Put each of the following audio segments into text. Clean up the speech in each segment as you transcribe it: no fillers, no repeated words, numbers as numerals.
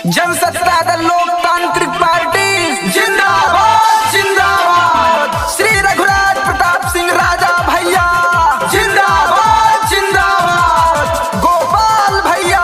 जनसत्ता दल लोकतांत्रिक पार्टी जिंदाबाद जिंदाबाद। श्री रघुराज प्रताप सिंह राजा भैया जिंदाबाद जिंदाबाद। गोपाल भैया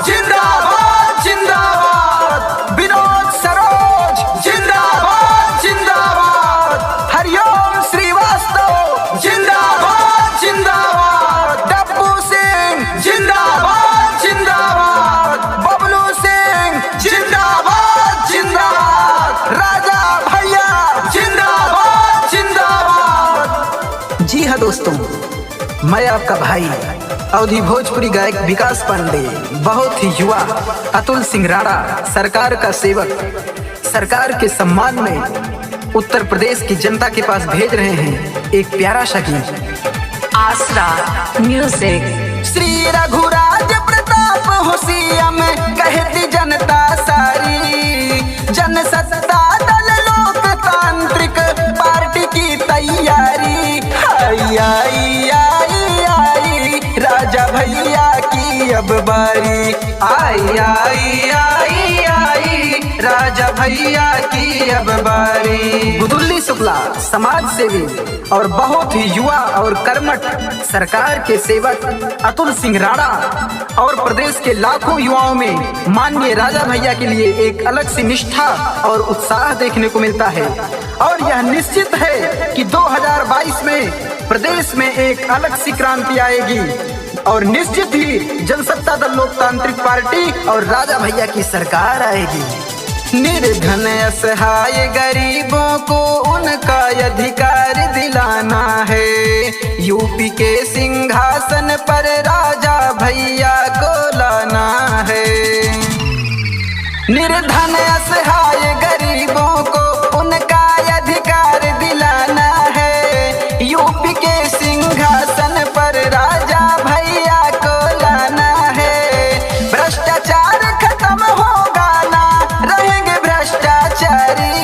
जिंदाबाद जिंदाबाद। विनोद सरोज जिंदाबाद जिंदाबाद। हरिओम श्रीवास्तव जिंदाबाद जिंदाबाद। डब्बू सिंह जिंदाबाद जिंदाबाद। बबलू सिंह जिंदाबाद जिंदाबाद। राजा भैया जिंदाबाद जिंदाबाद। जी हाँ दोस्तों, मैं आपका भाई अवधि भोजपुरी गायक विकास पांडे बहुत ही युवा अतुल सिंह राणा सरकार का सेवक सरकार के सम्मान में उत्तर प्रदेश की जनता के पास भेज रहे हैं एक प्यारा सा गीत। आसरा म्यूजिक। श्री रघुराज प्रताप हो सीएम कहती जनता सारी। जनसत्ता दल लोकतांत्रिक पार्टी की तैयारी। आई आई आई आई राजा भैया की अब बारी। आई आई आई आई राजा भैया की अब बारी। गुदुल्ली शुक्ला समाज सेवी और बहुत ही युवा और कर्मठ सरकार के सेवक अतुल सिंह राणा और प्रदेश के लाखों युवाओं में माननीय राजा भैया के लिए एक अलग सी निष्ठा और उत्साह देखने को मिलता है। और यह निश्चित है कि 2022 में प्रदेश में एक अलग सी क्रांति आएगी और निश्चित ही जनसत्ता दल लोकतांत्रिक पार्टी और राजा भैया की सरकार आएगी। निर्धन असहाय गरीबों को उनका अधिकार दिलाना है। यूपी के सिंहासन पर राजा भैया को लाना है। निर्धन असहाय गरीबों को उनका अधिकार दिलाना है। यूपी के सिंहासन पर राजा भैया को लाना है। भ्रष्टाचार खत्म होगा ना रहेंगे भ्रष्टाचारी।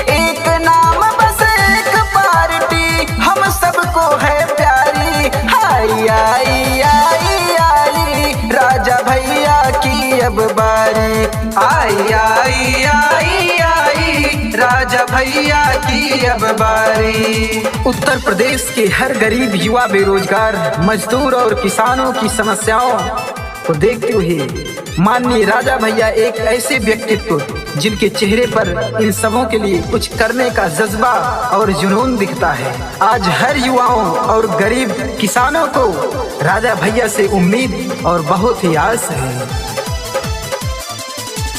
एक नाम बस एक पार्टी हम सबको है प्यारी। आई आई आई आई राजा भैया की अब बारी। आई आई आई आई राजा भैया की अब बारी। उत्तर प्रदेश के हर गरीब युवा, बेरोजगार, मजदूर और किसानों की समस्याओं को देखते हुए माननीय राजा भैया एक ऐसे व्यक्तित्व जिनके चेहरे पर इन सबों के लिए कुछ करने का जज्बा और जुनून दिखता है। आज हर युवाओं और गरीब किसानों को राजा भैया से उम्मीद और बहुत ही आस है।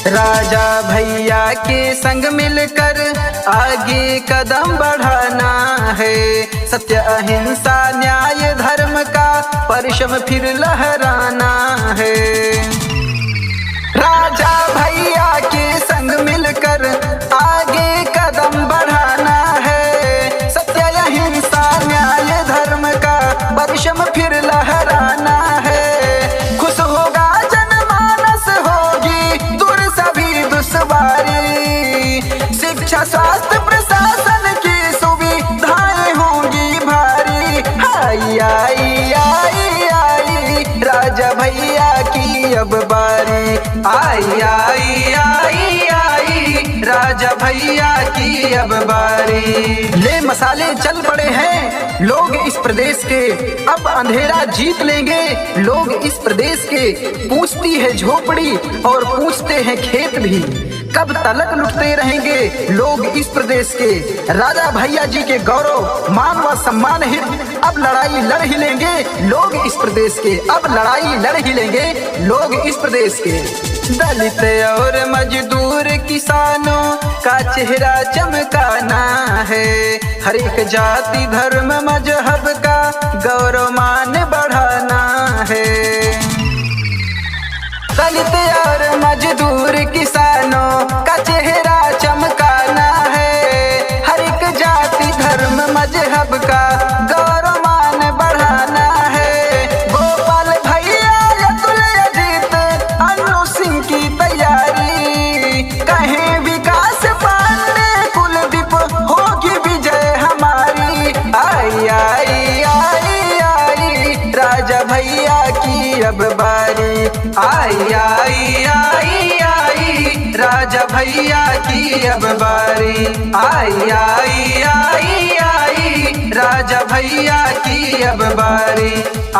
राजा भैया के संग मिलकर आगे कदम बढ़ाना है। सत्य अहिंसा न्याय धर्म का परचम फिर लहराना है। राजा भैया के संग मिलकर आगे कदम बढ़ाना है। सत्य अहिंसा न्याय धर्म का परचम फिर लहराना है। खुश होगा जनमानस, होगी दूर सभी दुश्वारी। शिक्षा स्वास्थ्य प्रशासन की सुविधाएं होंगी भारी। आई आई आई आई राजा भैया की अब बारी। आई आई आई आई राजा भैया की अब बारी। ले मसाले चल पड़े हैं लोग इस प्रदेश के, अब अंधेरा जीत लेंगे लोग इस प्रदेश के। पूछती है झोपड़ी और पूछते हैं खेत भी, कब तलक लुटते रहेंगे लोग इस प्रदेश के। राजा भैया जी के गौरव मान व सम्मान हित अब लड़ाई लड़ ही लेंगे लोग इस प्रदेश के। अब लड़ाई लड़ ही लेंगे लोग इस प्रदेश के। दलित और मजदूर किसानों का चेहरा चमकाना है। हर एक जाति धर्म मजहब का गौरव मान बढ़ाना है। दलित और मजदूर किसानों का चेहरा चमकाना है। हर एक जाति धर्म मजहब का गौरव मान बढ़ाना है। गोपाल भैया अतुल अजीत अन्नू सिंह की तैयारी। कहें विकास पांडे कुलदीप होगी विजय हमारी। आई आई आई आई राजा भैया की अब बारी। आई आई आई आई राजा भैया की अब बारी। आई आई आई आई राजा भैया की अब बारी।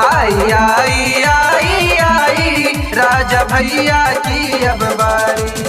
आई आई आई आई राजा भैया की अब बारी।